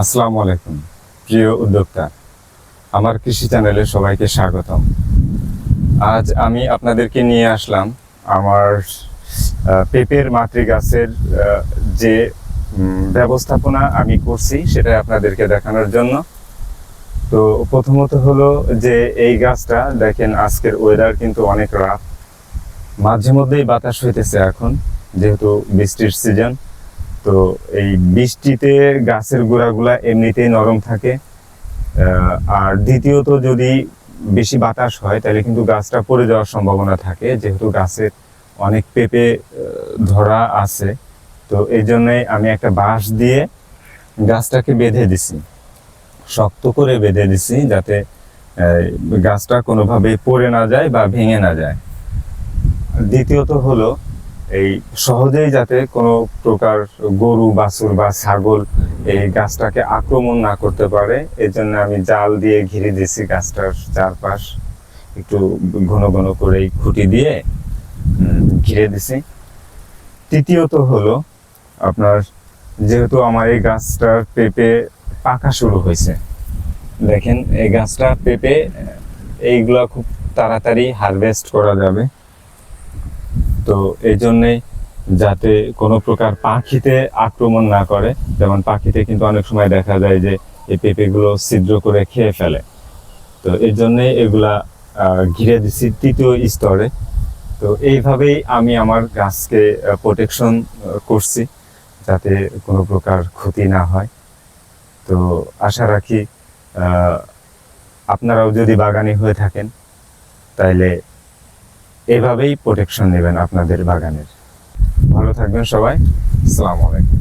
আসসালামু আলাইকুম প্রিয় উদ্যোক্তা, আমার কৃষি চ্যানেলে সবাইকে স্বাগতম। আজ আমি আপনাদেরকে নিয়ে আসলাম আমার পেঁপের মাতৃ গাছের যে ব্যবস্থাপনা আমি করছি সেটা আপনাদেরকে দেখানোর জন্য। তো প্রথমত হলো যে এই গাছটা দেখেন, আজকের ওয়েদার কিন্তু অনেক রাফ, মাঝে মধ্যেই বাতাস হইতেছে এখন যেহেতু বৃষ্টির সিজন। তো এই বৃষ্টিতে গাছের গোড়াগুলা এমনিতেই নরম থাকে, আর দ্বিতীয়ত যদি বেশি বাতাস হয় তাহলে কিন্তু গাছটা পড়ে যাওয়ার সম্ভাবনা থাকে, যেহেতু গাছের অনেক পেঁপে ধরা আছে। তো এই জন্যই আমি একটা বাঁশ দিয়ে গাছটাকে বেঁধে দিছি, শক্ত করে বেঁধে দিছি, যাতে গাছটা কোনোভাবে পড়ে না যায় বা ভেঙে না যায়। দ্বিতীয়ত হলো এই সহজেই যাতে কোনো প্রকার গরু, বাছুর বা ছাগল এই গাছটাকে আক্রমণ না করতে পারে, এই জন্য আমি জাল দিয়ে ঘিরে দিয়েছি গাছটার চারপাশ, একটু ঘন ঘন করে খুঁটি দিয়ে ঘিরে দিছি। তৃতীয়ত হলো আপনার, যেহেতু আমার এই গাছটার পেঁপে পাকা শুরু হয়েছে, দেখেন এই গাছটা পেঁপে এইগুলা খুব তাড়াতাড়ি হারভেস্ট করা যাবে। তো এই জন্যেই যাতে কোনো প্রকার পাখিতে আক্রমণ না করে, যেমন পাখিতে কিন্তু অনেক সময় দেখা যায় যে এই পেঁপেগুলো ছিদ্র করে খেয়ে ফেলে। তো এর জন্যে এগুলা ঘিরে দিচ্ছি তৃতীয় স্তরে। তো এইভাবেই আমি আমার গাছকে প্রোটেকশন করছি, যাতে কোনো প্রকার ক্ষতি না হয়। তো আশা রাখি আপনারাও যদি বাগানি হয়ে থাকেন তাইলে এভাবেই প্রোটেকশন নেবেন আপনাদের বাগানের। ভালো থাকবেন সবাই। আসসালামু আলাইকুম।